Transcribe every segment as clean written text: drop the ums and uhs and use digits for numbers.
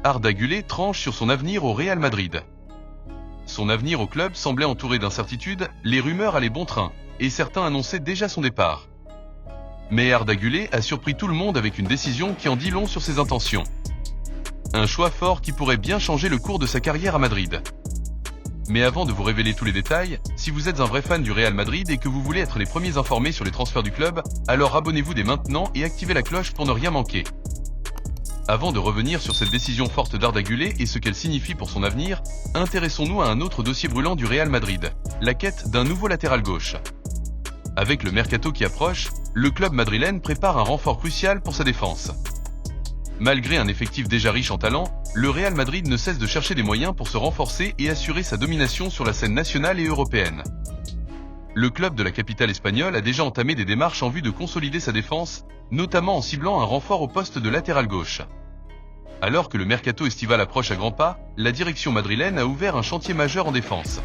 Arda Güler tranche sur son avenir au Real Madrid. Son avenir au club semblait entouré d'incertitudes, les rumeurs allaient bon train, et certains annonçaient déjà son départ. Mais Arda Güler a surpris tout le monde avec une décision qui en dit long sur ses intentions. Un choix fort qui pourrait bien changer le cours de sa carrière à Madrid. Mais avant de vous révéler tous les détails, si vous êtes un vrai fan du Real Madrid et que vous voulez être les premiers informés sur les transferts du club, alors abonnez-vous dès maintenant et activez la cloche pour ne rien manquer. Avant de revenir sur cette décision forte d'Arda Güler et ce qu'elle signifie pour son avenir, intéressons-nous à un autre dossier brûlant du Real Madrid, la quête d'un nouveau latéral gauche. Avec le mercato qui approche, le club madrilène prépare un renfort crucial pour sa défense. Malgré un effectif déjà riche en talent, le Real Madrid ne cesse de chercher des moyens pour se renforcer et assurer sa domination sur la scène nationale et européenne. Le club de la capitale espagnole a déjà entamé des démarches en vue de consolider sa défense, notamment en ciblant un renfort au poste de latéral gauche. Alors que le mercato estival approche à grands pas, la direction madrilène a ouvert un chantier majeur en défense.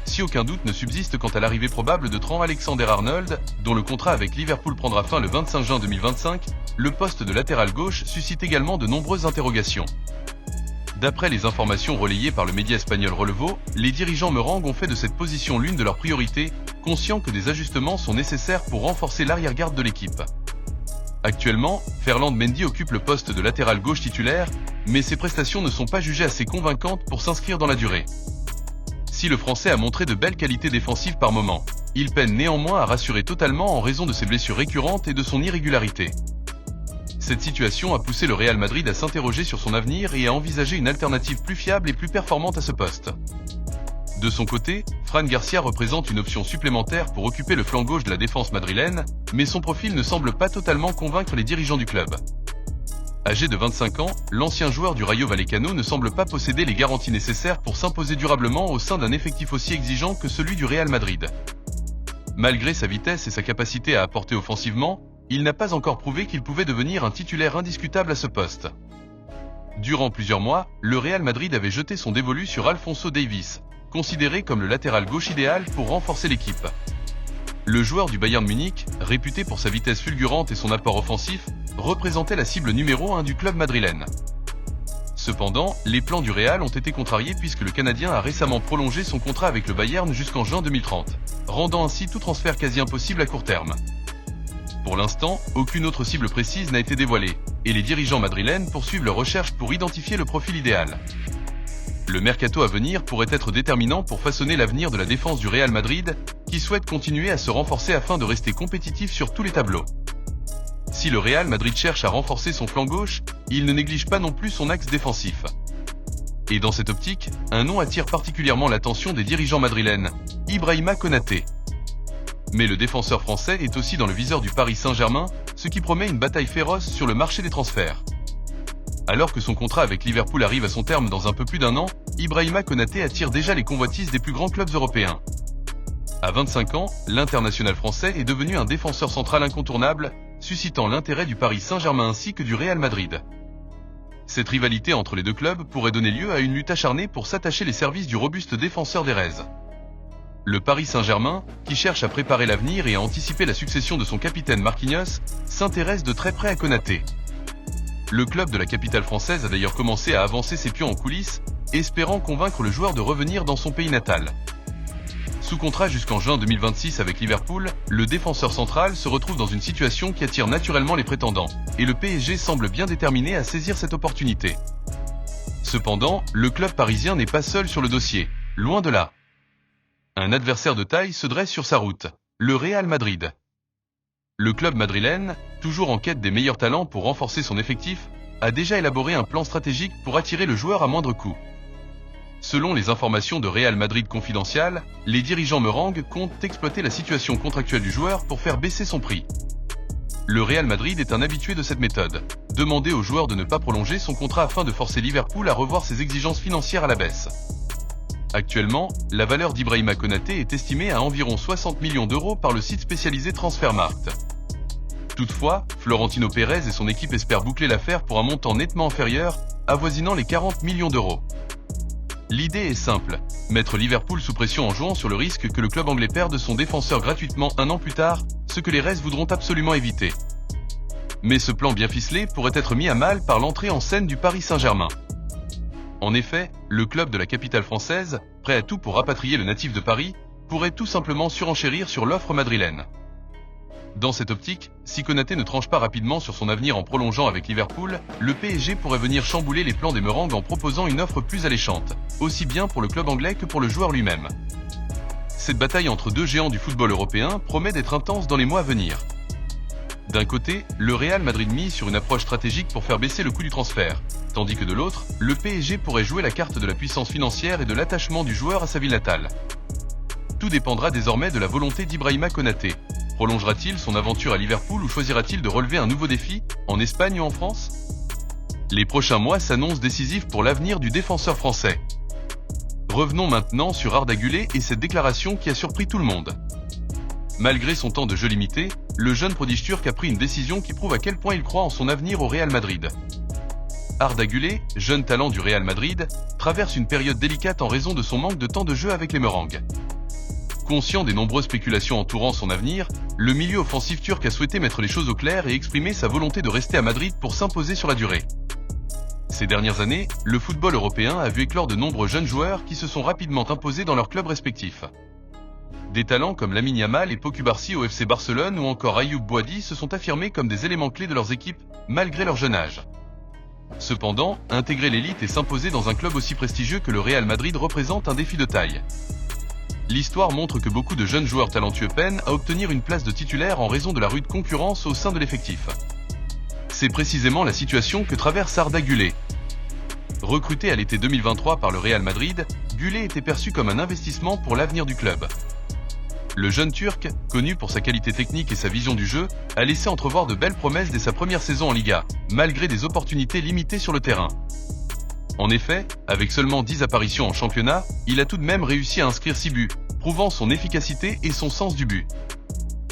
Si aucun doute ne subsiste quant à l'arrivée probable de Trent Alexander-Arnold, dont le contrat avec Liverpool prendra fin le 25 juin 2025, le poste de latéral gauche suscite également de nombreuses interrogations. D'après les informations relayées par le média espagnol Relevo, les dirigeants merengues ont fait de cette position l'une de leurs priorités, conscients que des ajustements sont nécessaires pour renforcer l'arrière-garde de l'équipe. Actuellement, Ferland Mendy occupe le poste de latéral gauche titulaire, mais ses prestations ne sont pas jugées assez convaincantes pour s'inscrire dans la durée. Si le Français a montré de belles qualités défensives par moments, il peine néanmoins à rassurer totalement en raison de ses blessures récurrentes et de son irrégularité. Cette situation a poussé le Real Madrid à s'interroger sur son avenir et à envisager une alternative plus fiable et plus performante à ce poste. De son côté, Fran Garcia représente une option supplémentaire pour occuper le flanc gauche de la défense madrilène, mais son profil ne semble pas totalement convaincre les dirigeants du club. Âgé de 25 ans, l'ancien joueur du Rayo Vallecano ne semble pas posséder les garanties nécessaires pour s'imposer durablement au sein d'un effectif aussi exigeant que celui du Real Madrid. Malgré sa vitesse et sa capacité à apporter offensivement, il n'a pas encore prouvé qu'il pouvait devenir un titulaire indiscutable à ce poste. Durant plusieurs mois, le Real Madrid avait jeté son dévolu sur Alphonso Davies, considéré comme le latéral gauche idéal pour renforcer l'équipe. Le joueur du Bayern Munich, réputé pour sa vitesse fulgurante et son apport offensif, représentait la cible numéro 1 du club madrilène. Cependant, les plans du Real ont été contrariés puisque le Canadien a récemment prolongé son contrat avec le Bayern jusqu'en juin 2030, rendant ainsi tout transfert quasi impossible à court terme. Pour l'instant, aucune autre cible précise n'a été dévoilée, et les dirigeants madrilènes poursuivent leurs recherches pour identifier le profil idéal. Le mercato à venir pourrait être déterminant pour façonner l'avenir de la défense du Real Madrid, qui souhaite continuer à se renforcer afin de rester compétitif sur tous les tableaux. Si le Real Madrid cherche à renforcer son flanc gauche, il ne néglige pas non plus son axe défensif. Et dans cette optique, un nom attire particulièrement l'attention des dirigeants madrilènes, Ibrahima Konaté. Mais le défenseur français est aussi dans le viseur du Paris Saint-Germain, ce qui promet une bataille féroce sur le marché des transferts. Alors que son contrat avec Liverpool arrive à son terme dans un peu plus d'un an, Ibrahima Konaté attire déjà les convoitises des plus grands clubs européens. À 25 ans, l'international français est devenu un défenseur central incontournable, suscitant l'intérêt du Paris Saint-Germain ainsi que du Real Madrid. Cette rivalité entre les deux clubs pourrait donner lieu à une lutte acharnée pour s'attacher les services du robuste défenseur des Reds. Le Paris Saint-Germain, qui cherche à préparer l'avenir et à anticiper la succession de son capitaine Marquinhos, s'intéresse de très près à Konaté. Le club de la capitale française a d'ailleurs commencé à avancer ses pions en coulisses, espérant convaincre le joueur de revenir dans son pays natal. Sous contrat jusqu'en juin 2026 avec Liverpool, le défenseur central se retrouve dans une situation qui attire naturellement les prétendants, et le PSG semble bien déterminé à saisir cette opportunité. Cependant, le club parisien n'est pas seul sur le dossier, loin de là. Un adversaire de taille se dresse sur sa route, le Real Madrid. Le club madrilène, toujours en quête des meilleurs talents pour renforcer son effectif, a déjà élaboré un plan stratégique pour attirer le joueur à moindre coût. Selon les informations de Real Madrid Confidential, les dirigeants merengues comptent exploiter la situation contractuelle du joueur pour faire baisser son prix. Le Real Madrid est un habitué de cette méthode, demander au joueur de ne pas prolonger son contrat afin de forcer Liverpool à revoir ses exigences financières à la baisse. Actuellement, la valeur d'Ibrahima Konaté est estimée à environ 60 millions d'euros par le site spécialisé Transfermarkt. Toutefois, Florentino Pérez et son équipe espèrent boucler l'affaire pour un montant nettement inférieur, avoisinant les 40 millions d'euros. L'idée est simple, mettre Liverpool sous pression en jouant sur le risque que le club anglais perde son défenseur gratuitement un an plus tard, ce que les Reds voudront absolument éviter. Mais ce plan bien ficelé pourrait être mis à mal par l'entrée en scène du Paris Saint-Germain. En effet, le club de la capitale française, prêt à tout pour rapatrier le natif de Paris, pourrait tout simplement surenchérir sur l'offre madrilène. Dans cette optique, si Konaté ne tranche pas rapidement sur son avenir en prolongeant avec Liverpool, le PSG pourrait venir chambouler les plans des Merengues en proposant une offre plus alléchante, aussi bien pour le club anglais que pour le joueur lui-même. Cette bataille entre deux géants du football européen promet d'être intense dans les mois à venir. D'un côté, le Real Madrid mise sur une approche stratégique pour faire baisser le coût du transfert, tandis que de l'autre, le PSG pourrait jouer la carte de la puissance financière et de l'attachement du joueur à sa ville natale. Tout dépendra désormais de la volonté d'Ibrahima Konaté. Prolongera-t-il son aventure à Liverpool ou choisira-t-il de relever un nouveau défi, en Espagne ou en France? Les prochains mois s'annoncent décisifs pour l'avenir du défenseur français. Revenons maintenant sur Arda Güler et cette déclaration qui a surpris tout le monde. Malgré son temps de jeu limité, le jeune prodige turc a pris une décision qui prouve à quel point il croit en son avenir au Real Madrid. Arda Güler, jeune talent du Real Madrid, traverse une période délicate en raison de son manque de temps de jeu avec les Merengues. Conscient des nombreuses spéculations entourant son avenir, le milieu offensif turc a souhaité mettre les choses au clair et exprimer sa volonté de rester à Madrid pour s'imposer sur la durée. Ces dernières années, le football européen a vu éclore de nombreux jeunes joueurs qui se sont rapidement imposés dans leurs clubs respectifs. Des talents comme Lamine Yamal et Pau Cubarsí au FC Barcelone ou encore Ayoub Boadi se sont affirmés comme des éléments clés de leurs équipes, malgré leur jeune âge. Cependant, intégrer l'élite et s'imposer dans un club aussi prestigieux que le Real Madrid représente un défi de taille. L'histoire montre que beaucoup de jeunes joueurs talentueux peinent à obtenir une place de titulaire en raison de la rude concurrence au sein de l'effectif. C'est précisément la situation que traverse Arda Güler. Recruté à l'été 2023 par le Real Madrid, Güler était perçu comme un investissement pour l'avenir du club. Le jeune Turc, connu pour sa qualité technique et sa vision du jeu, a laissé entrevoir de belles promesses dès sa première saison en Liga, malgré des opportunités limitées sur le terrain. En effet, avec seulement 10 apparitions en championnat, il a tout de même réussi à inscrire 6 buts, prouvant son efficacité et son sens du but.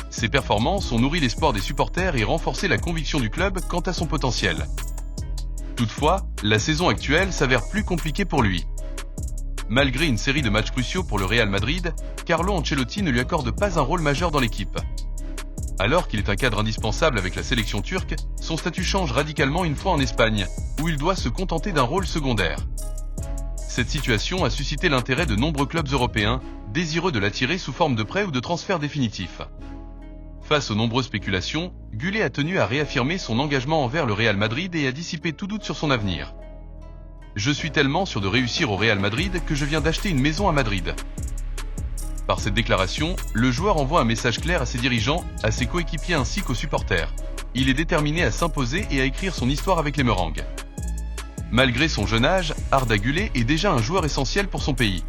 Ces performances ont nourri l'espoir des supporters et renforcé la conviction du club quant à son potentiel. Toutefois, la saison actuelle s'avère plus compliquée pour lui. Malgré une série de matchs cruciaux pour le Real Madrid, Carlo Ancelotti ne lui accorde pas un rôle majeur dans l'équipe. Alors qu'il est un cadre indispensable avec la sélection turque, son statut change radicalement une fois en Espagne, où il doit se contenter d'un rôle secondaire. Cette situation a suscité l'intérêt de nombreux clubs européens, désireux de l'attirer sous forme de prêt ou de transfert définitif. Face aux nombreuses spéculations, Güler a tenu à réaffirmer son engagement envers le Real Madrid et à dissiper tout doute sur son avenir. Je suis tellement sûr de réussir au Real Madrid que je viens d'acheter une maison à Madrid. Par cette déclaration, le joueur envoie un message clair à ses dirigeants, à ses coéquipiers ainsi qu'aux supporters. Il est déterminé à s'imposer et à écrire son histoire avec les Merengues. Malgré son jeune âge, Arda Güler est déjà un joueur essentiel pour son pays.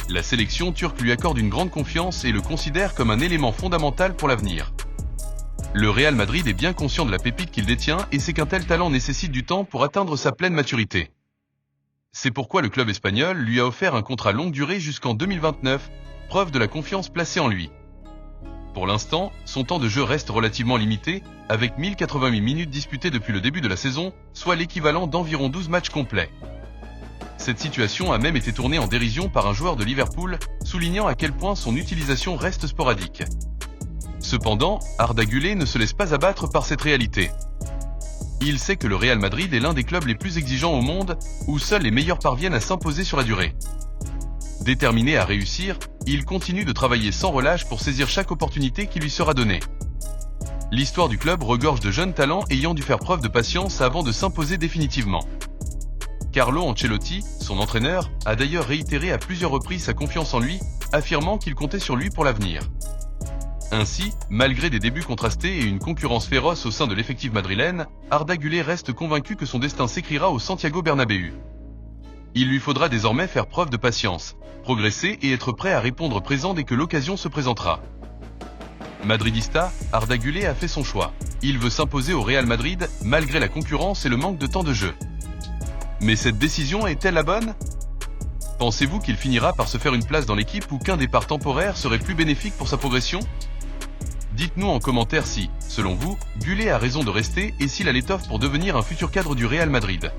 La sélection turque lui accorde une grande confiance et le considère comme un élément fondamental pour l'avenir. Le Real Madrid est bien conscient de la pépite qu'il détient et sait qu'un tel talent nécessite du temps pour atteindre sa pleine maturité. C'est pourquoi le club espagnol lui a offert un contrat longue durée jusqu'en 2029, preuve de la confiance placée en lui. Pour l'instant, son temps de jeu reste relativement limité, avec 1088 minutes disputées depuis le début de la saison, soit l'équivalent d'environ 12 matchs complets. Cette situation a même été tournée en dérision par un joueur de Liverpool, soulignant à quel point son utilisation reste sporadique. Cependant, Arda Güler ne se laisse pas abattre par cette réalité. Il sait que le Real Madrid est l'un des clubs les plus exigeants au monde, où seuls les meilleurs parviennent à s'imposer sur la durée. Déterminé à réussir, il continue de travailler sans relâche pour saisir chaque opportunité qui lui sera donnée. L'histoire du club regorge de jeunes talents ayant dû faire preuve de patience avant de s'imposer définitivement. Carlo Ancelotti, son entraîneur, a d'ailleurs réitéré à plusieurs reprises sa confiance en lui, affirmant qu'il comptait sur lui pour l'avenir. Ainsi, malgré des débuts contrastés et une concurrence féroce au sein de l'effectif madrilène, Arda Güler reste convaincu que son destin s'écrira au Santiago Bernabéu. Il lui faudra désormais faire preuve de patience, progresser et être prêt à répondre présent dès que l'occasion se présentera. Madridista, Arda Güler a fait son choix. Il veut s'imposer au Real Madrid, malgré la concurrence et le manque de temps de jeu. Mais cette décision est-elle la bonne ? Pensez-vous qu'il finira par se faire une place dans l'équipe ou qu'un départ temporaire serait plus bénéfique pour sa progression ? Dites-nous en commentaire si, selon vous, Güler a raison de rester et s'il a l'étoffe pour devenir un futur cadre du Real Madrid.